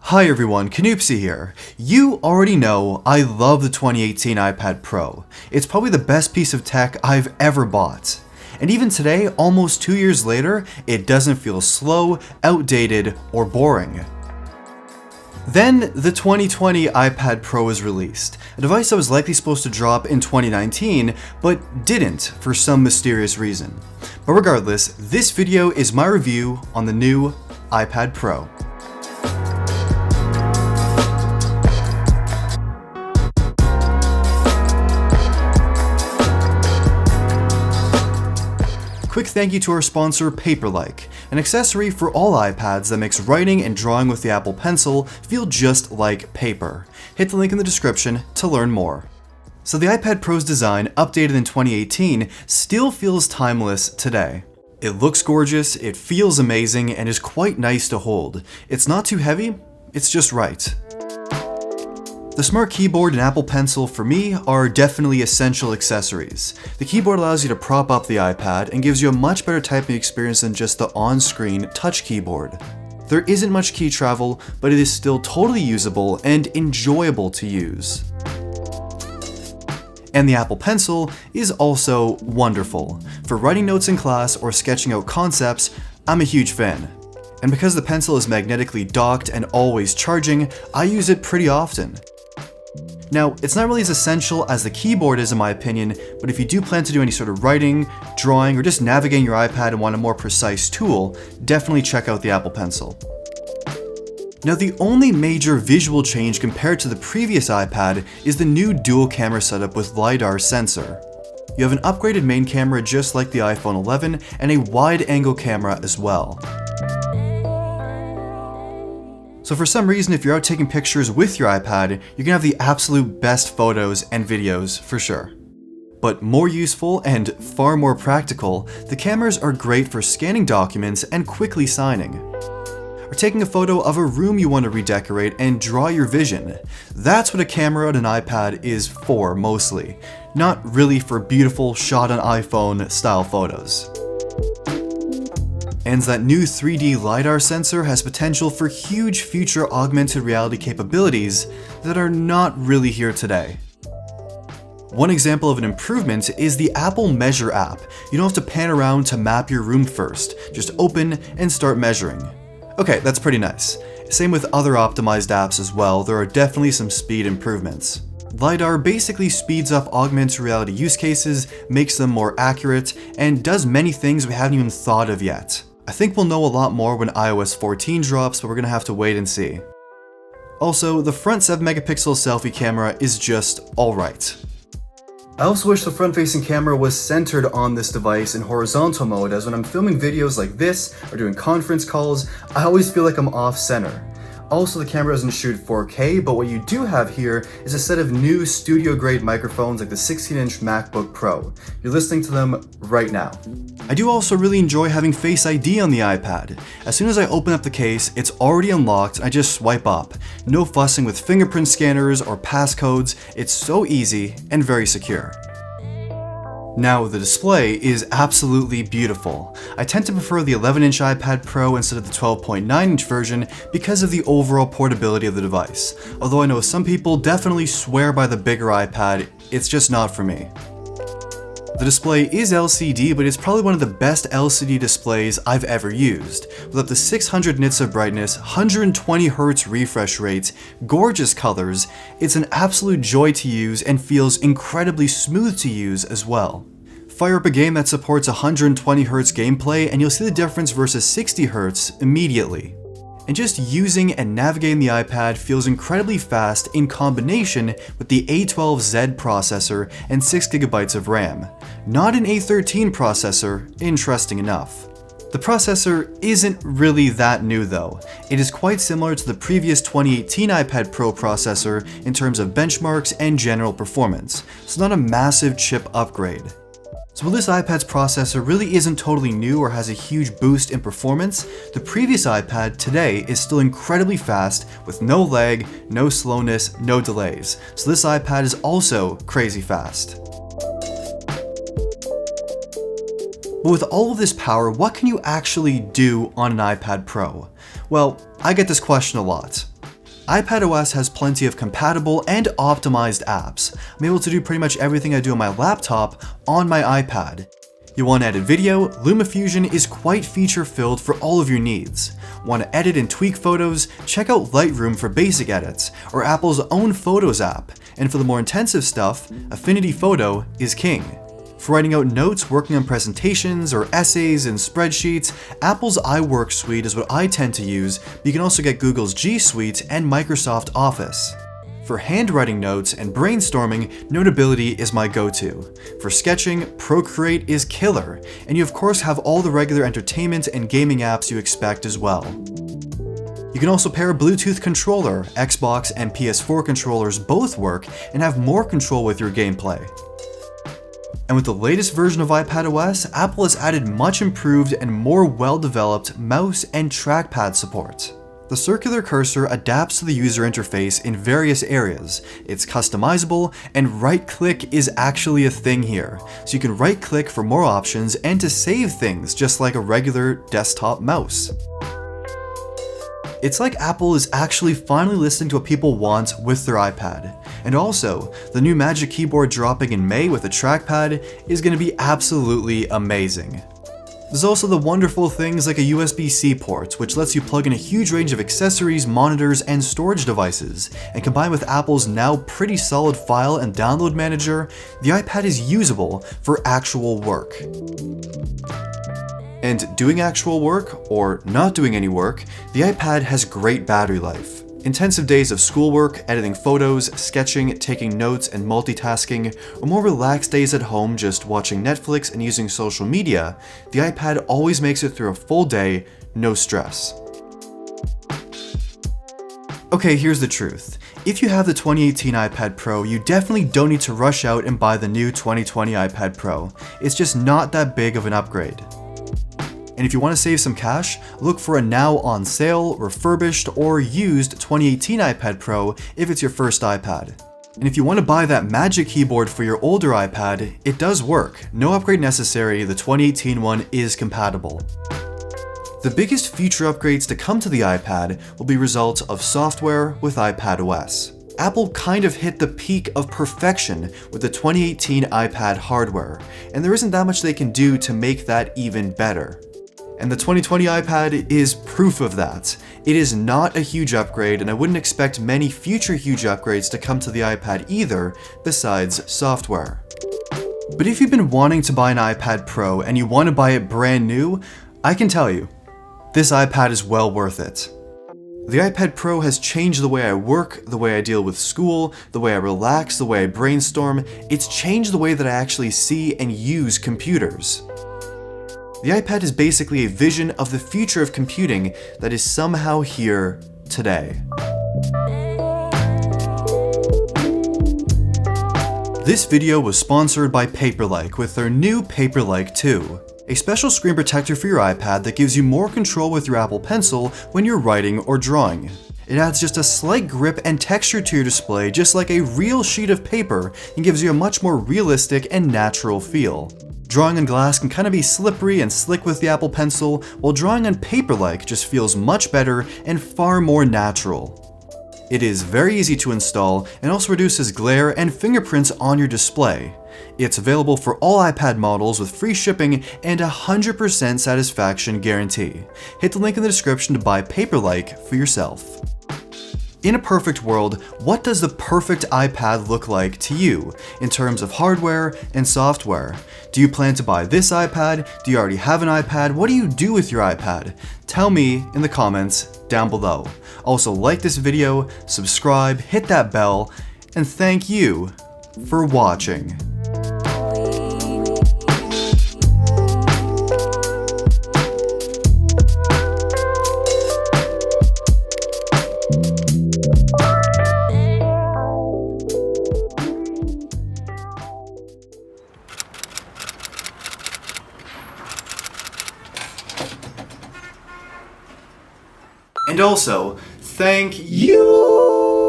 Hi everyone, Canoopsy here. You already know I love the 2018 iPad Pro. It's probably the best piece of tech I've ever bought. And even today, almost 2 years later, it doesn't feel slow, outdated, or boring. Then, the 2020 iPad Pro was released, a device that was likely supposed to drop in 2019, but didn't for some mysterious reason. But regardless, this video is my review on the new iPad Pro. Quick thank you to our sponsor Paperlike, an accessory for all iPads that makes writing and drawing with the Apple Pencil feel just like paper. Hit the link in the description to learn more. So the iPad Pro's design, updated in 2018, still feels timeless today. It looks gorgeous, it feels amazing, and is quite nice to hold. It's not too heavy, it's just right. The Smart Keyboard and Apple Pencil, for me, are definitely essential accessories. The keyboard allows you to prop up the iPad and gives you a much better typing experience than just the on-screen touch keyboard. There isn't much key travel, but it is still totally usable and enjoyable to use. And the Apple Pencil is also wonderful. For writing notes in class or sketching out concepts, I'm a huge fan. And because the pencil is magnetically docked and always charging, I use it pretty often. Now, it's not really as essential as the keyboard is in my opinion, but if you do plan to do any sort of writing, drawing, or just navigating your iPad and want a more precise tool, definitely check out the Apple Pencil. Now, the only major visual change compared to the previous iPad is the new dual camera setup with LiDAR sensor. You have an upgraded main camera just like the iPhone 11 and a wide-angle camera as well. So for some reason, if you're out taking pictures with your iPad, you're gonna have the absolute best photos and videos for sure. But more useful and far more practical, the cameras are great for scanning documents and quickly signing. Or taking a photo of a room you want to redecorate and draw your vision. That's what a camera on an iPad is for mostly, not really for beautiful shot on iPhone style photos. And that new 3D LiDAR sensor has potential for huge future augmented reality capabilities that are not really here today. One example of an improvement is the Apple Measure app. You don't have to pan around to map your room first, just open and start measuring. Okay, that's pretty nice. Same with other optimized apps as well, there are definitely some speed improvements. LiDAR basically speeds up augmented reality use cases, makes them more accurate, and does many things we haven't even thought of yet. I think we'll know a lot more when iOS 14 drops, but we're gonna have to wait and see. Also, the front 7-megapixel selfie camera is just alright. I also wish the front-facing camera was centered on this device in horizontal mode, as when I'm filming videos like this or doing conference calls, I always feel like I'm off-center. Also, the camera doesn't shoot 4K, but what you do have here is a set of new studio-grade microphones like the 16-inch MacBook Pro. You're listening to them right now. I do also really enjoy having Face ID on the iPad. As soon as I open up the case, it's already unlocked and I just swipe up. No fussing with fingerprint scanners or passcodes, it's so easy and very secure. Now, the display is absolutely beautiful. I tend to prefer the 11-inch iPad Pro instead of the 12.9-inch version because of the overall portability of the device. Although I know some people definitely swear by the bigger iPad, it's just not for me. The display is LCD, but it's probably one of the best LCD displays I've ever used. With up to 600 nits of brightness, 120 Hz refresh rates, gorgeous colors, it's an absolute joy to use and feels incredibly smooth to use as well. Fire up a game that supports 120 Hz gameplay and you'll see the difference versus 60 Hz immediately. And just using and navigating the iPad feels incredibly fast in combination with the A12Z processor and 6GB of RAM. Not an A13 processor, interesting enough. The processor isn't really that new though. It is quite similar to the previous 2018 iPad Pro processor in terms of benchmarks and general performance, so not a massive chip upgrade. So while this iPad's processor really isn't totally new or has a huge boost in performance, the previous iPad today is still incredibly fast with no lag, no slowness, no delays. So this iPad is also crazy fast. But with all of this power, what can you actually do on an iPad Pro? Well, I get this question a lot. iPadOS has plenty of compatible and optimized apps. I'm able to do pretty much everything I do on my laptop on my iPad. You want to edit video? LumaFusion is quite feature-filled for all of your needs. Want to edit and tweak photos? Check out Lightroom for basic edits, or Apple's own Photos app. And for the more intensive stuff, Affinity Photo is king. For writing out notes, working on presentations, or essays and spreadsheets, Apple's iWork suite is what I tend to use, but you can also get Google's G Suite and Microsoft Office. For handwriting notes and brainstorming, Notability is my go-to. For sketching, Procreate is killer, and you of course have all the regular entertainment and gaming apps you expect as well. You can also pair a Bluetooth controller. Xbox and PS4 controllers both work and have more control with your gameplay. And with the latest version of iPadOS, Apple has added much improved and more well-developed mouse and trackpad support. The circular cursor adapts to the user interface in various areas. It's customizable, and right-click is actually a thing here. So you can right-click for more options and to save things just like a regular desktop mouse. It's like Apple is actually finally listening to what people want with their iPad. And also, the new Magic Keyboard dropping in May with a trackpad is going to be absolutely amazing. There's also the wonderful things like a USB-C port, which lets you plug in a huge range of accessories, monitors, and storage devices, and combined with Apple's now pretty solid file and download manager, the iPad is usable for actual work. And doing actual work, or not doing any work, the iPad has great battery life. Intensive days of schoolwork, editing photos, sketching, taking notes, and multitasking, or more relaxed days at home just watching Netflix and using social media, the iPad always makes it through a full day, no stress. Okay, here's the truth. If you have the 2018 iPad Pro, you definitely don't need to rush out and buy the new 2020 iPad Pro. It's just not that big of an upgrade. And if you want to save some cash, look for a now on sale, refurbished, or used 2018 iPad Pro if it's your first iPad. And if you want to buy that Magic Keyboard for your older iPad, it does work. No upgrade necessary, the 2018 one is compatible. The biggest future upgrades to come to the iPad will be results of software with iPadOS. Apple kind of hit the peak of perfection with the 2018 iPad hardware, and there isn't that much they can do to make that even better. And the 2020 iPad is proof of that. It is not a huge upgrade, and I wouldn't expect many future huge upgrades to come to the iPad either, besides software. But if you've been wanting to buy an iPad Pro and you want to buy it brand new, I can tell you, this iPad is well worth it. The iPad Pro has changed the way I work, the way I deal with school, the way I relax, the way I brainstorm. It's changed the way that I actually see and use computers. The iPad is basically a vision of the future of computing that is somehow here today. This video was sponsored by Paperlike with their new Paperlike 2, a special screen protector for your iPad that gives you more control with your Apple Pencil when you're writing or drawing. It adds just a slight grip and texture to your display just like a real sheet of paper and gives you a much more realistic and natural feel. Drawing on glass can kind of be slippery and slick with the Apple Pencil, while drawing on Paperlike just feels much better and far more natural. It is very easy to install and also reduces glare and fingerprints on your display. It's available for all iPad models with free shipping and 100% satisfaction guarantee. Hit the link in the description to buy Paperlike for yourself. In a perfect world, what does the perfect iPad look like to you in terms of hardware and software? Do you plan to buy this iPad? Do you already have an iPad? What do you do with your iPad? Tell me in the comments down below. Also, like this video, subscribe, hit that bell, and thank you for watching. And also, thank you